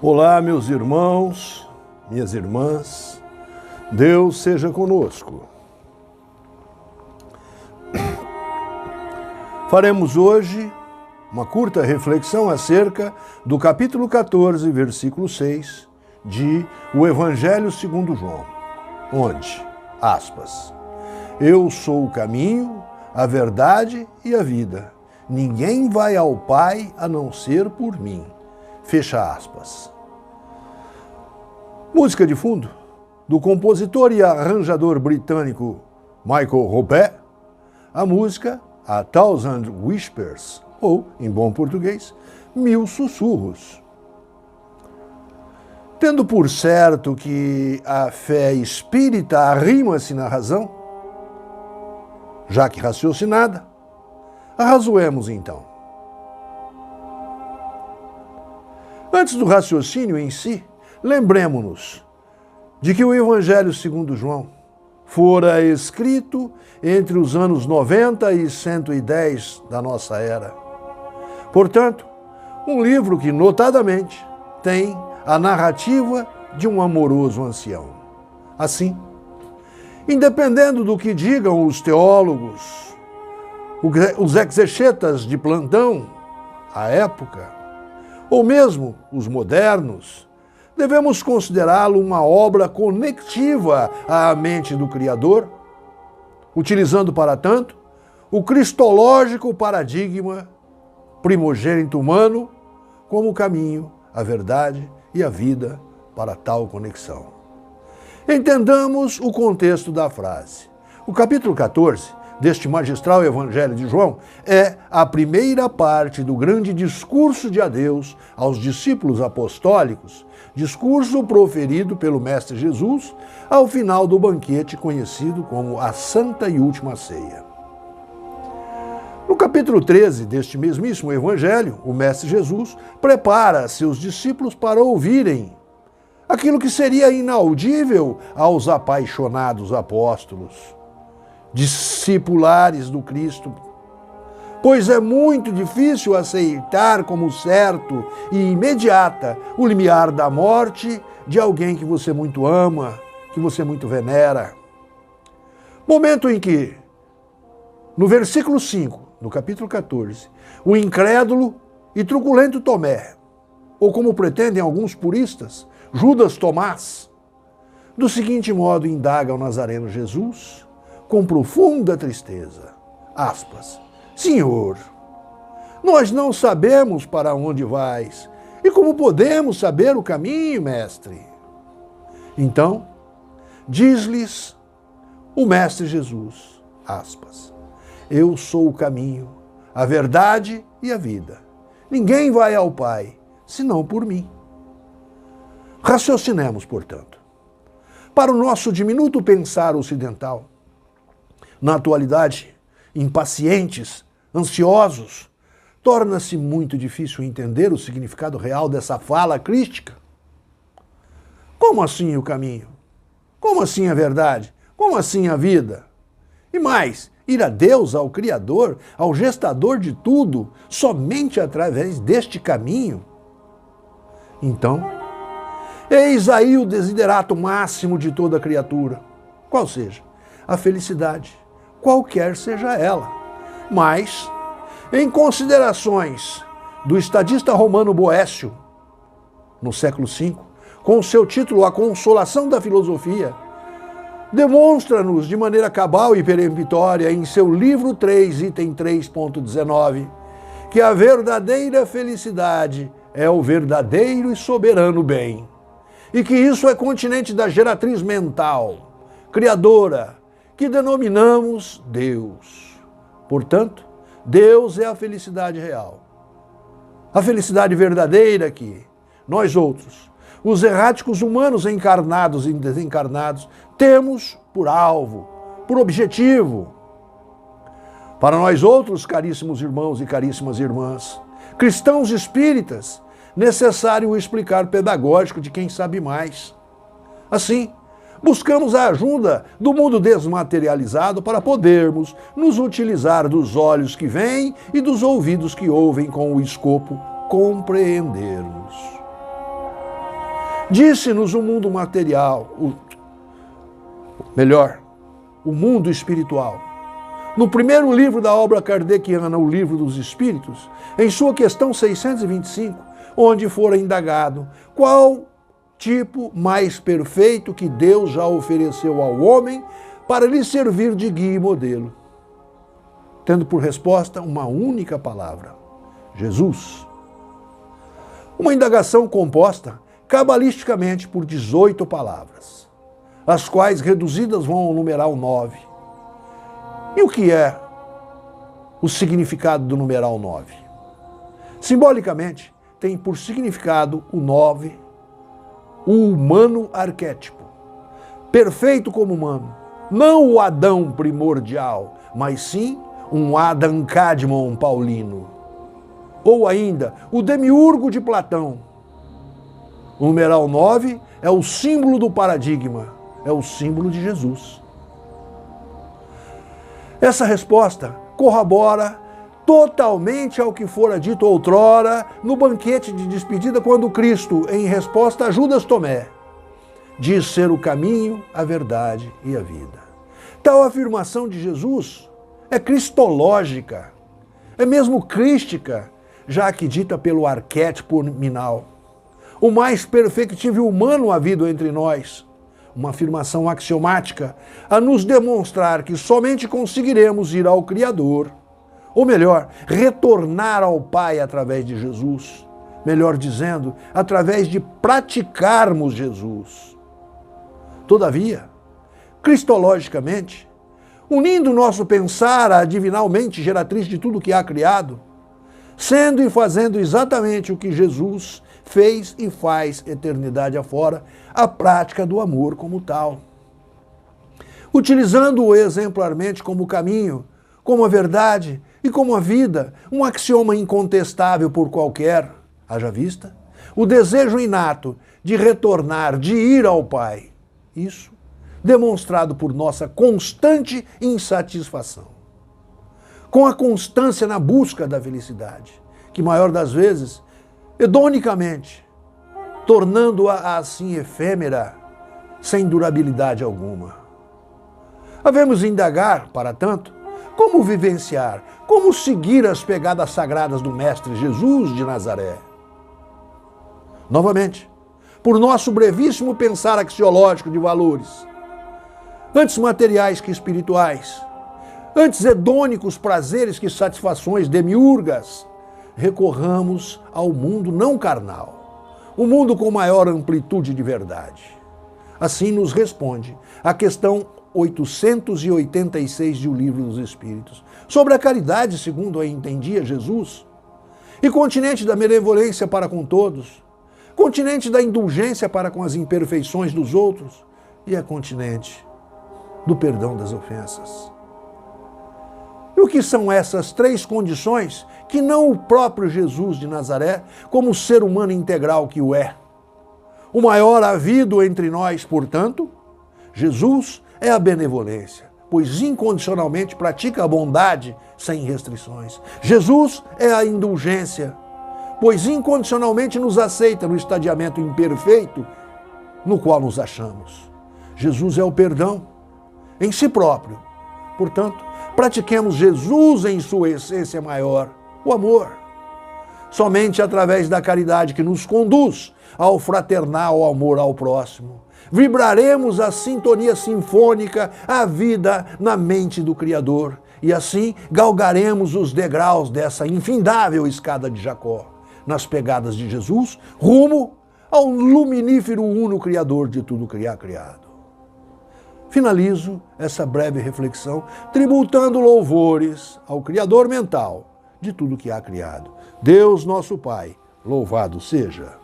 Olá, meus irmãos, minhas irmãs, Deus seja conosco. Faremos hoje uma curta reflexão acerca do capítulo 14, versículo 6 de O Evangelho segundo João, onde, aspas, eu sou o caminho, a verdade e a vida. Ninguém vai ao Pai a não ser por mim. Fecha aspas. Música de fundo do compositor e arranjador britânico Michael Robet, a música A Thousand Whispers, ou, em bom português, Mil Sussurros. Tendo por certo que a fé espírita arrima-se na razão, já que raciocinada, arrazoemos então. Antes do raciocínio em si, lembremos-nos de que o Evangelho segundo João fora escrito entre os anos 90 e 110 da nossa era. Portanto, um livro que, notadamente, tem a narrativa de um amoroso ancião. Assim, independendo do que digam os teólogos, os exegetas de plantão à época, ou mesmo os modernos, devemos considerá-lo uma obra conectiva à mente do Criador, utilizando para tanto o cristológico paradigma primogênito humano como o caminho, a verdade e a vida para tal conexão. Entendamos o contexto da frase. O capítulo 14 deste magistral Evangelho de João é a primeira parte do grande discurso de adeus aos discípulos apostólicos, discurso proferido pelo Mestre Jesus ao final do banquete conhecido como a Santa e Última Ceia. No capítulo 13 deste mesmíssimo Evangelho, o Mestre Jesus prepara seus discípulos para ouvirem aquilo que seria inaudível aos apaixonados apóstolos, discipulares do Cristo, pois é muito difícil aceitar como certo e imediata o limiar da morte de alguém que você muito ama, que você muito venera. Momento em que, no versículo 5, no capítulo 14, o incrédulo e truculento Tomé, ou como pretendem alguns puristas, Judas Tomás, do seguinte modo indaga o Nazareno Jesus, com profunda tristeza, aspas, Senhor, nós não sabemos para onde vais, e como podemos saber o caminho, mestre? Então, diz-lhes o Mestre Jesus, aspas, eu sou o caminho, a verdade e a vida. Ninguém vai ao Pai, senão por mim. Raciocinemos, portanto. Para o nosso diminuto pensar ocidental, na atualidade, impacientes, ansiosos, torna-se muito difícil entender o significado real dessa fala crística. Como assim o caminho? Como assim a verdade? Como assim a vida? E mais, ir a Deus, ao Criador, ao gestador de tudo, somente através deste caminho? Então, eis aí o desiderato máximo de toda criatura, qual seja a felicidade, qualquer seja ela. Mas, em considerações do estadista romano Boécio, no século V, com seu título A Consolação da Filosofia, demonstra-nos de maneira cabal e peremptória em seu livro 3, item 3.19, que a verdadeira felicidade é o verdadeiro e soberano bem, e que isso é continente da geratriz mental, criadora, que denominamos Deus. Portanto, Deus é a felicidade real. A felicidade verdadeira que nós outros, os erráticos humanos encarnados e desencarnados, temos por alvo, por objetivo. Para nós outros, caríssimos irmãos e caríssimas irmãs, cristãos espíritas, necessário o explicar pedagógico de quem sabe mais. Assim, buscamos a ajuda do mundo desmaterializado para podermos nos utilizar dos olhos que veem e dos ouvidos que ouvem com o escopo compreendermos. Disse-nos o mundo material, o mundo espiritual. No primeiro livro da obra kardeciana, o Livro dos Espíritos, em sua questão 625, onde fora indagado qual tipo mais perfeito que Deus já ofereceu ao homem para lhe servir de guia e modelo, tendo por resposta uma única palavra: Jesus. Uma indagação composta cabalisticamente por 18 palavras, as quais reduzidas vão ao numeral 9. E o que é o significado do numeral 9? Simbolicamente, tem por significado o 9, o humano arquétipo, perfeito como humano, não o Adão primordial, mas sim um Adam Kadmon paulino, ou ainda o demiurgo de Platão. O numeral 9 é o símbolo do paradigma, é o símbolo de Jesus. Essa resposta corrobora totalmente ao que fora dito outrora no banquete de despedida, quando Cristo, em resposta a Judas Tomé, diz ser o caminho, a verdade e a vida. Tal afirmação de Jesus é cristológica, é mesmo crística, já que dita pelo arquétipo nominal, o mais perfectível humano havido entre nós. Uma afirmação axiomática a nos demonstrar que somente conseguiremos ir ao Criador, ou melhor, retornar ao Pai através de Jesus, melhor dizendo, através de praticarmos Jesus. Todavia, cristologicamente, unindo nosso pensar à divinalmente geratriz de tudo que há criado, sendo e fazendo exatamente o que Jesus fez e faz eternidade afora, a prática do amor como tal. Utilizando-o exemplarmente como caminho, como a verdade e como a vida, um axioma incontestável por qualquer, haja vista, o desejo inato de retornar, de ir ao Pai. Isso demonstrado por nossa constante insatisfação. Com a constância na busca da felicidade, que maior das vezes, hedonicamente, tornando-a assim efêmera, sem durabilidade alguma. Havemos indagar, para tanto, como vivenciar, como seguir as pegadas sagradas do Mestre Jesus de Nazaré. Novamente, por nosso brevíssimo pensar axiológico de valores, antes materiais que espirituais, antes hedônicos prazeres que satisfações demiurgas, recorramos ao mundo não carnal, o mundo com maior amplitude de verdade. Assim nos responde a questão 886 de O Livro dos Espíritos, sobre a caridade segundo a entendia Jesus, e continente da benevolência para com todos, continente da indulgência para com as imperfeições dos outros, e a continente do perdão das ofensas. E o que são essas três condições que não o próprio Jesus de Nazaré, como ser humano integral que o é? O maior havido entre nós, portanto, Jesus é a benevolência, pois incondicionalmente pratica a bondade sem restrições. Jesus é a indulgência, pois incondicionalmente nos aceita no estadiamento imperfeito no qual nos achamos. Jesus é o perdão em si próprio. Portanto, pratiquemos Jesus em sua essência maior, o amor. Somente através da caridade que nos conduz ao fraternal amor ao próximo, vibraremos a sintonia sinfônica, a vida na mente do Criador, e assim galgaremos os degraus dessa infindável escada de Jacó, nas pegadas de Jesus, rumo ao luminífero uno Criador de tudo criado. Finalizo essa breve reflexão tributando louvores ao Criador mental de tudo que há criado. Deus, nosso Pai, louvado seja.